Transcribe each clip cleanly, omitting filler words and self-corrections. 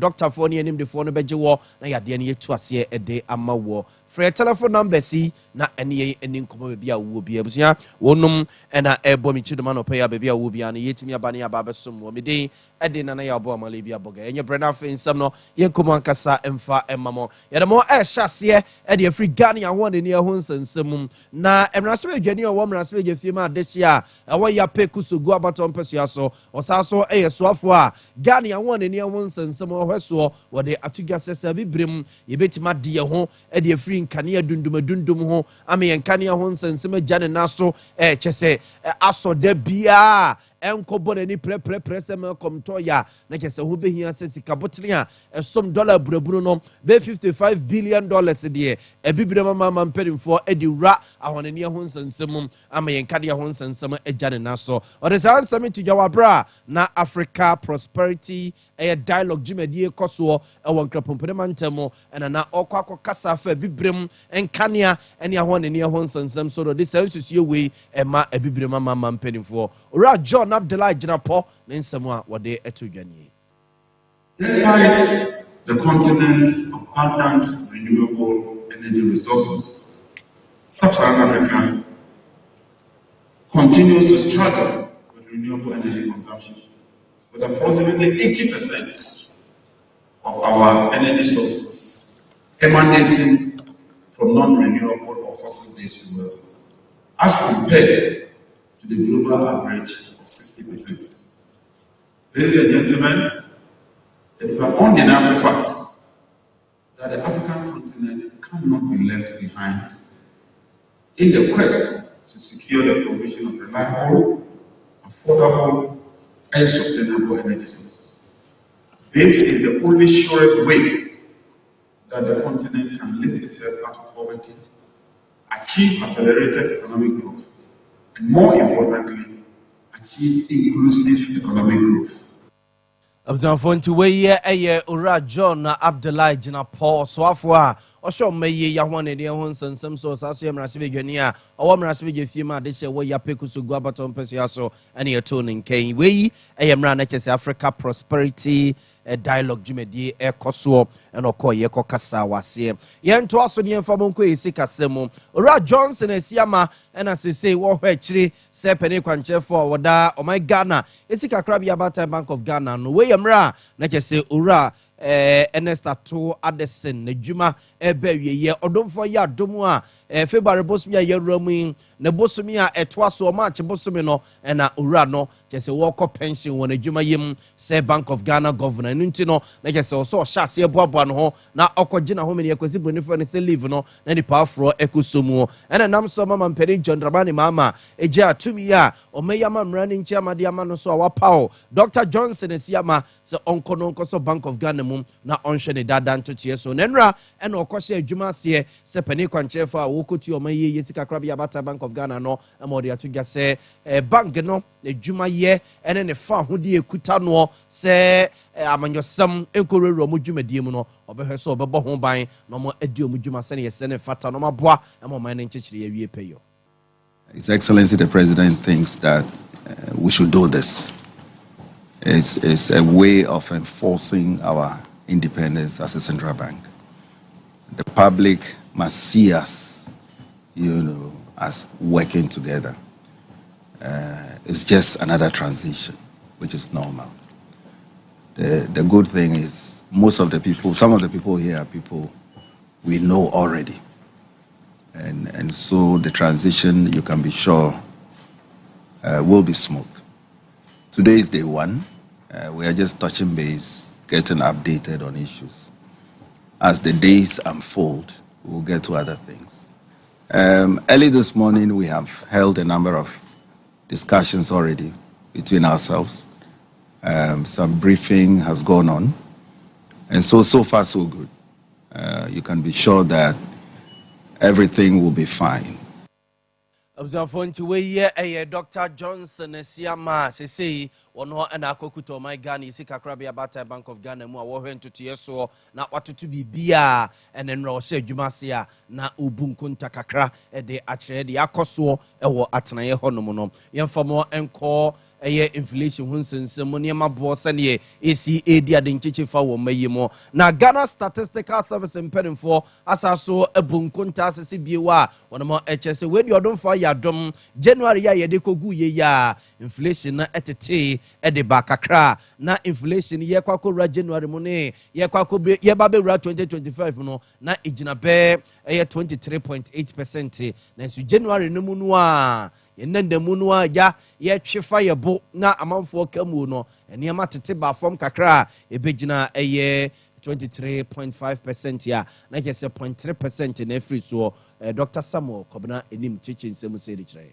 doctor for ne anim de for no beje wo na yade ne yetu ase ede ama wo free telephone number si na ene ye eni nkomo bia wo bia abusua wonum ena ebo mi chidoma no pay bia wo bia na yetimi aba ne aba besom wo meden ede na ya bo amale bia boga enye brena fe nsam no ye nkomo ankasa emfa emamo ye de mo hyase ede free Ghana ho ne ne ho nsensem na emraso adwani o wo mraso agefie ma adehye a wo ya pekuso go abaton peso so osaso soafo a Ghana ho ne ne ho nsensem hweso wo de atugya sesa bibrem ye betima de ye ho ede free nkania dundum ho ame nkania ho nsensem agya ne naso kyese aso da bia enkobo na ni pre sem komto ya na kyese ho behia se sika botle a esom dollar buraburu no be $55 billion de ebibire mama mperimfo edi wura ahonene ho nsensem ame nkania ho nsensem agya ne naso ode san sami tujwa bra na Africa Prosperity dialogue jimedie koso won krapompere mantemo na okwa kasa fa bibrem enkania ene ahonene ho nsensem so do this susuye we ema ebibire mama mperimfo ora John Abdullah Jinapo Ninsama wade etudwani. Despite the continent's abundant renewable energy resources, Sub-Saharan Africa continues to struggle with renewable energy consumption, with approximately 80% of our energy sources emanating from non-renewable or fossil-based fuel, as compared to the global average of 60%. Ladies and gentlemen, it is an undeniable fact that the African continent cannot be left behind in the quest to secure the provision of reliable, affordable, and sustainable energy sources. This is the only surest way that the continent can lift itself out of poverty, achieve accelerated economic growth, and more importantly, achieve inclusive economic growth. Abzanfonti weye ora John Abdullah Jinapo soafo a osho meye ya hwane ne ho nsensem so saso ye mrase bedwani a owo mrase bedwafie ma de hye wo ya pekuso gu abaton peso ya so ene yeto ne nkan weyi mra na kyese Africa Prosperity dialogue jumedie ekoso enoko ye kokasa wase ye nto aso ne mfa monko esi kasem ora Johnson asiama ena sese wo hwa akire se pene kwanchefo woda o my Ghana esi kakra bia Bata Bank of Ghana no we mra na kyese ora Ernesta to Addison Najuma ebewiye odomfo ya domu a February bosumi ya yewramu ne bosumi a etwaso March bosumi no na ura no kyese wo pension won adwuma yem se Bank of Ghana governor nti no na kyese wo so hyase boaboa no ho na okogina ho me ne kwesi bronifo ne se leave no na ni powerful ekosomu nam so mama mperi John Dramani mama eja tumi ya omeyama mrani nchi amade ama no so awapao Dr. Johnson esiama se onkono nkoso Bank of Ghana na onhwe ne dada ntotie so nenra ena okose adwuma se se pani kwanchefo a wokoti omaye yesika krabia Bata Bank of Ghana no amode atugya se bank no adwuma ye ene ne fa hodi ekuta no se amanyosam enkorero mo dwumadie mu no obehwe so obebo ho ban no mo adi omudwuma se ne yese ne fata no maboa emo man ne nchechire awie peyo. His Excellency the President thinks that we should do this. It's a way of enforcing our independence as a central bank. The public must see us, as working together. It's just another transition, which is normal. The good thing is some of the people here are people we know already. And so the transition, you can be sure, will be smooth. Today is day one. We are just touching base, getting updated on issues. As the days unfold, we'll get to other things. Early this morning, we have held a number of discussions already between ourselves. Some briefing has gone on. And so far, so good. You can be sure that everything will be fine. Abzanfonti weye Dr. Johnson esiama sesei wono na akokuto my Ghana isika krabia Bata Bank of Ghana mu a wo hwentoto so na watoto bibia enenro se adwuma se a na obunkunta kakra de akire de akoso ewo atenaye honom no yemfamo enko inflation ho nsensem mo ne maboɔ sɛne esi edi ade nkyekye fa wɔ mayi mo na Ghana Statistical Service mpanimfoɔ asaso ebunkunta asese biewa wɔn mo ɛkyɛ sɛ we di ɔdom fa yadom January ya yɛde kogu ye ya inflation na ɛtete ɛde ba kakra na inflation yɛ kwakɔ January mu ne yɛ kwakɔ yɛ ba bewura 2025 no na igina bɛ 23.8% na so January no mu no a yenenda mu no a ya yɛtwe fa yɛbo na amanfoɔ kamu no nneɛma tete ba fam kakra ebegina 23.5% ya na kyɛ sɛ 0.3% na free so Dr. Samuel Kobna enim cheche nsɛm sɛ de kyerɛ.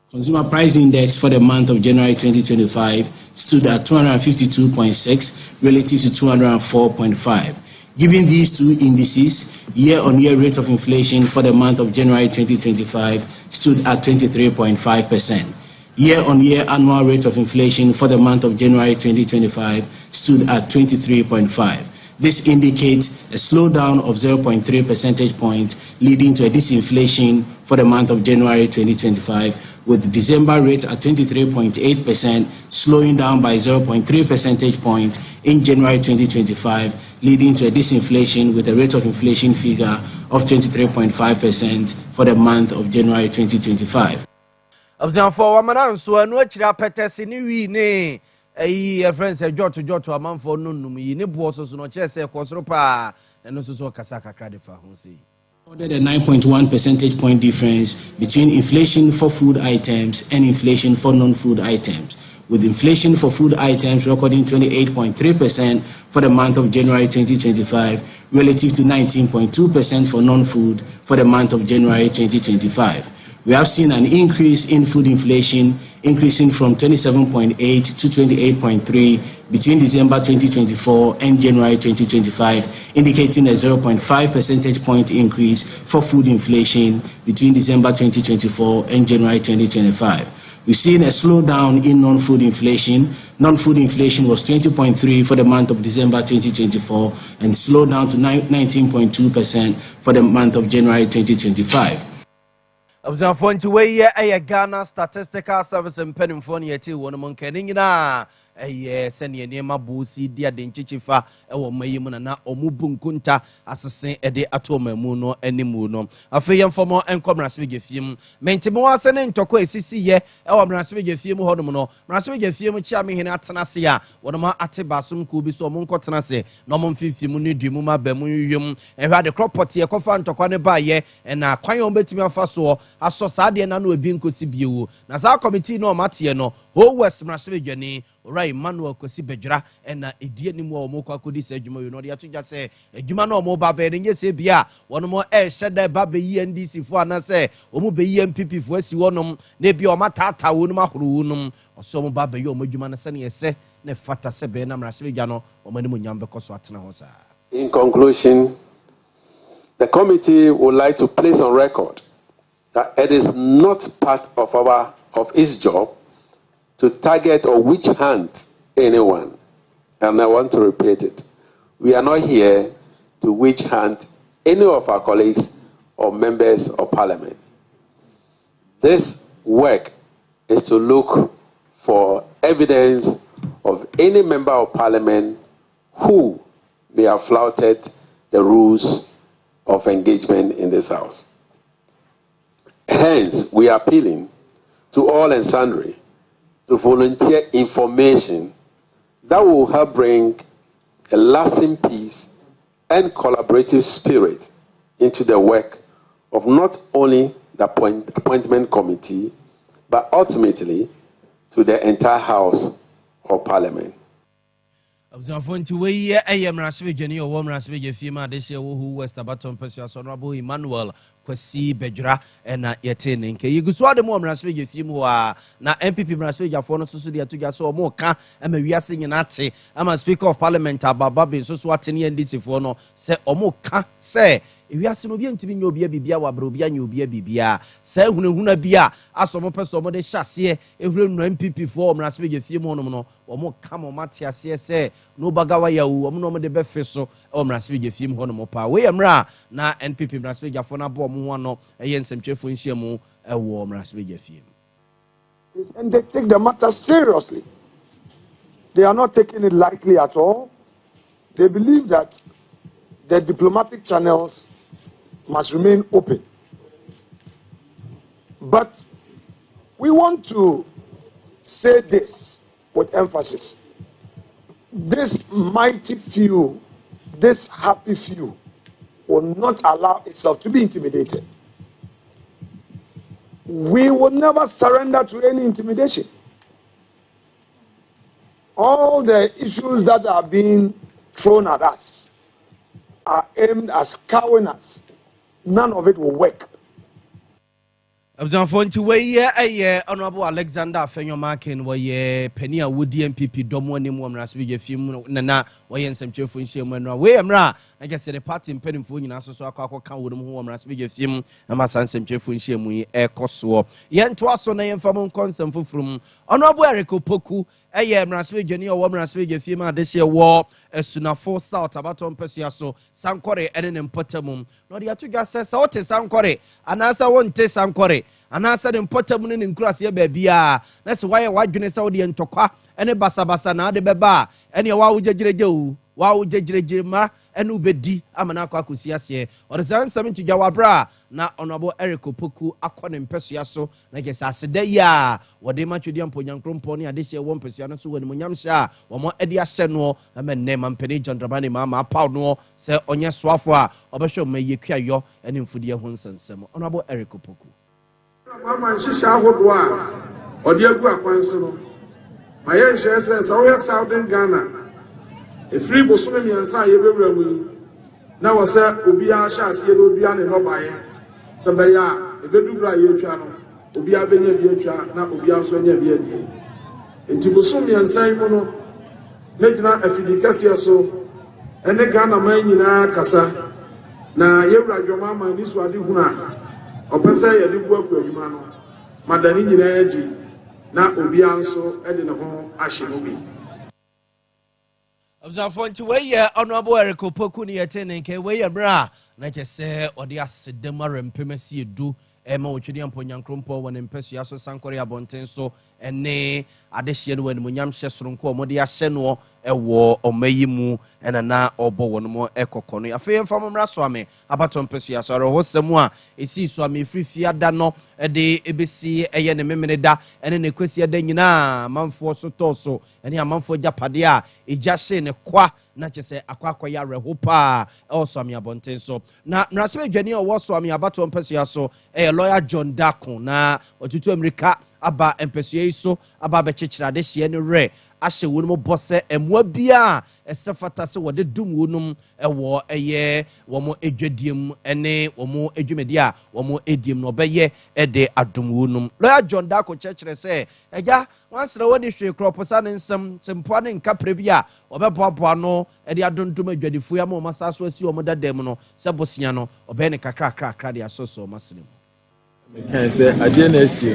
Consumer Price Index for the month of January 2025 stood at 252.6 relative to 204.5. Given these two indices, year-on-year rate of inflation for the month of January 2025 stood at 23.5%. Year-on-year annual rate of inflation for the month of January 2025 stood at 23.5%. This indicates a slowdown of 0.3 percentage points, leading to a disinflation for the month of January 2025, with December rate at 23.8%, slowing down by 0.3 percentage points in January 2025, leading to a disinflation with a rate of inflation figure of 23.5% for the month of January 2025. Observe so no chira petesi ni wi ne friends joto amanfo no num yi ne bo so no kire se kwosoro pa eno so kasa kakra de fa ho sei. Ordered a 9.1 percentage point difference between inflation for food items and inflation for non-food items, with inflation for food items recording 28.3% for the month of January 2025 relative to 19.2% for non-food for the month of January 2025. We have seen an increase in food inflation, increasing from 27.8 to 28.3 between December 2024 and January 2025, indicating a 0.5 percentage point increase for food inflation between December 2024 and January 2025. We've seen a slowdown in non-food inflation. Non-food inflation was 20.3 for the month of December 2024 and slowed down to 19.2% for the month of January 2025. Observe for into way a Ghana Statistical Service and Penimphone yet one among Kenina. Send ye near my boozy, dear Denchifa, or Mayimana, or Mubunkunta, assassin a day at home, Muno, any Muno. A fair for more and come Raswig film. Mentimo sending to Quay CC, our Raswig film, Hodomono, Raswig film, charming in Atanasia, one of my Atibasum Kubi, so Moncotanase, Norman 50 Muni, Dimuma, Bemuyum, and had a crop potty, a coffin to Quane Baye, and a quayon betima faso, a society and anu being could see you. Nasa committee no Matiano, who West Raswig. Right, Manuel Kosi Bejra and Edia Nimo Moko Kudi said, you know, the Atuja say, a Jumano Moba and yes, Bia, one more air said that Baby and DC for an say, Omobe MPP for Siwonum, Nebi or Matata Unuma Runum, or some Baby Omujumana Sani say, Nefata Sebenam Rasvigano, or Manimunyam because Watana Hosa. In conclusion, the committee would like to place on record that it is not part of its job to target or witch hunt anyone. And I want to repeat it. We are not here to witch hunt any of our colleagues or members of parliament. This work is to look for evidence of any member of parliament who may have flouted the rules of engagement in this house. Hence, we are appealing to all and sundry to volunteer information that will help bring a lasting peace and collaborative spirit into the work of not only the appointment committee, but ultimately to the entire House of Parliament. Observe to way a Rasvigani or Woman Rasvig Fima this year who was Tabaton Persuas Honorable Emmanuel Kwesi Bejra and Yatin. You could swallow the more Rasvig Fimua na MPP Rasvig for not to the Atuga so more can and we are singing at say I'm a speaker of parliament about Babi so swatting and this for no say or more can say. If you are so bien to be no bia wa brobia you be bia say huna bia asomo person mo de hyase ehuru no MPP for mo rasbe je fie mo no o mo ka mo matia se no bagawa ya wo mo no mo de be fe so o mo rasbe je fie mo no mo pa we amra na NPP rasbe je for na bo mo ho no eye nsɛmtwefo nhia mu e wo mo rasbe je fie. and they take the matter seriously. They are not taking it lightly at all. They believe that the diplomatic channels must remain open. But we want to say this with emphasis. This mighty few, this happy few, will not allow itself to be intimidated. We will never surrender to any intimidation. All the issues that are being thrown at us are aimed at cowing us. None of it will work. Abzanfo nti weye eye honorable Alexander Afenyomakin weye Penny Woody MPP domo ni mu amrase be fim na weye nsamchefo nhyiamu no we amra na je se the party mpanimfo nyina so akwa wodum ho amrase be fim na masa nsamchefo nhyiamu yi ekoso ye nto aso na ye mfam konsam fofurum honorable Eric Opoku eye amrase be dwani o amrase be fim adehye wo esunafo south abaton pesua so sankore ene ne mpotamum no de atudwa se wote sankore anasa wonte sankore anasa de mpotamu ne nkurase ya baabia na se waye wadwene se wode ntokwa ene basabasa na de beba ene wa wogyegiregewu wa wogyegirejima ene ubedi amana akwa akosi ase ode sansam ntudwa wabra na honorable Eric Opoku akone mpesua so na gese aseda ya wode matwedi amponyankrompo ne adehye wo mpesua no so wani munyamhya wo mo ede ahye no na menne mampeni John Dramani mama paw no se onye soafo a obehwe mayekuayo ene mfudie ho nsensem honorable Eric Opoku mama nshisha ahodo a ode agu akwanso no maye nhye se wo Southern Ghana e free bosome miensa ye bewura mu na wo se obi a sha ase no obi a ne no baye se be ya e bedubra ye twa no obi a benya bi atwa na obi a so anya bi adie enti bosome miensa mu no mejina afidikase so ene Ghana man nyina kasa na yewura dwoma man ni so ade huna opese ye de buaku adwuma no madani nyina adi na obi anso ede ne ho ahye no bi Abzanfo nti weye honorable Eric Opoku ne yetene nke weye bra na kese ode asedem arempemasi edu ema otwedi amponyankrompo won mpesua so sankore abonten so ene adehye no wani munyamhye soronko omode ahye no ewo omayimu ena na obo wonmo ekokono afi mfamomra so ame abato mpesua so ro hosemu a esi so ame frifia da no ede ebesi eye ne memene da ene ne kwesi da nyina manfo so toso ene amanfo japade a ejahye ne kwa na chese akwa ya rehopa also ame abonten so na mrase adwani owo so ame abato mpesua so lawyer John Dako na otutu America aba empesua iso aba bechichira de hye ne re ahye wonum bose emwa bia esefata se wode dum wonum ewo eye womo edwadiem ene womo edwumedi a womo ediem no beye ede adum wonum lawyer John Dako chechire se eja wansere woni hwe kroposa ne nsem sempo ne nkapre bia obeboabo no ede adondum adwadifu ya mo masaso asi womo dadam no se bosia no obe ne kakra de asoso masene can say ade na esi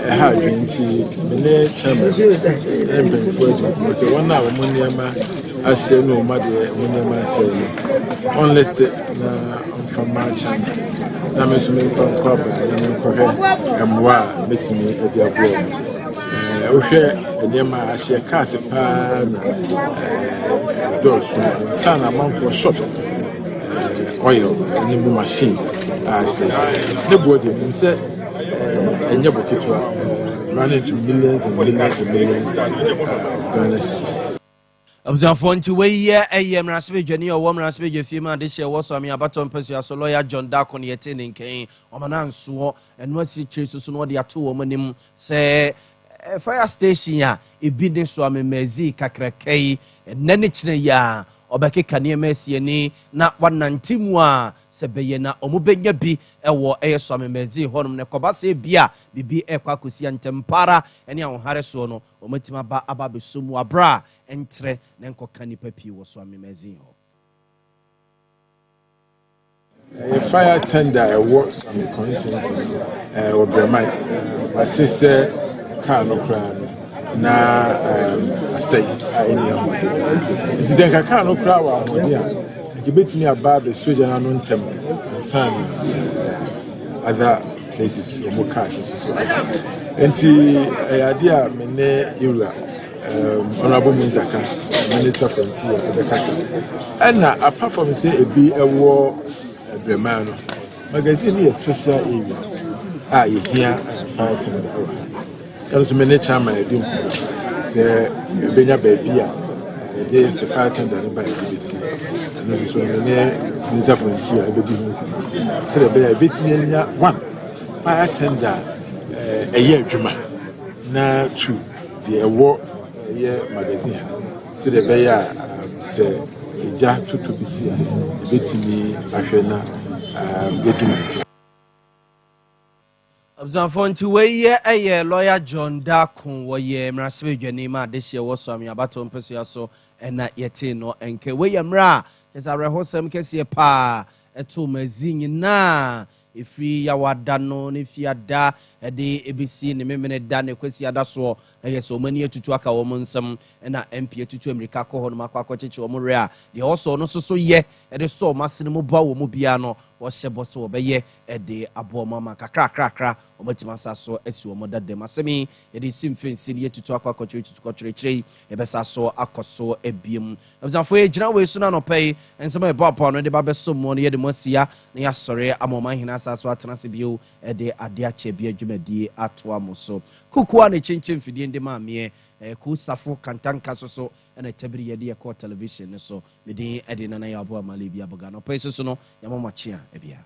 ha dwenti mene chama emben foji say one na wo niema ahye no ma de wo niema say unless na from my chama na me so me from kwaba ni ko he emwa metimi ade abo wo hwe niema ahye cars pa na doors sana man for shops oil and machines as the body say and your bucket running to millions and millions and millions of Ghana cedis. Abzanfo nti weye eye mrasebe dwani o mrasebe dwafie ma de hye wo so ame abato mpesua so lawyer John Dako ne yete ne nkan omananso eno asi tresu so no de ato wo manim se fire station a ebi ne so ame mazi kakrakai nane kire ya obekeka ne masiani na wanantimu a sebeye na omubenya bi ewo eyeso amemezi honum ne kobase bia bibi ekwa kosia ntempara ene ahare so no omatima ba ababesomu abra entre ne nkoka nipa pi wo so amemezi ho fire tender works on the constituency or Bremai but say car no crime na say any it is a car no crowd wa you bet me about the soldier and tem some other places in cars so Enti idea mene ira honorable Mintaka Minister for Interior for the Casa. And apart from say a be a war Bremano magazine is special area. Ah, you hear fire tender. There was many chairman I do say Benya baby. There is a fire tender by BBC. And there is a Minister for Interior. I believe so the bit me one fire tender a year Juma. Na true the award magazine so the bear say eja tutu bisia betimi ahwe na document Abzanfo nti weye eye lawyer John Dakun woye mrasebe dwani ma dehye wo so am yabato mpeso yaso na yete no enke weye mra yesa rehosem kese pa eto mazin na ifri ya wada no ne fiada de ebisi ne memene da ne kwasi ada so yeso mani atutu aka wo nsam na MP atutu America ko ho no makwa cheche wo mre a de oso no so ye de so masene mo ba wo mo bia no wo hyebo so obeye de abo mama kakra omatima saso esi wo modade masemi ye de simfensi ne atutu akwa kochire ebesa so akoso ebiem abzanfo ye gina we suna no pay ensema e papa no de ba beso mo ne ye de mosia ne ya sore amoma hina saso atena se bio de ade ache bia dwumadi ato amoso kukuwa ne chinchin fidie ndi maame ku safo kantanka so na tabiri ye de ko television so me din ade na ya abo amale bia boga no pay so no ya mama chia e bia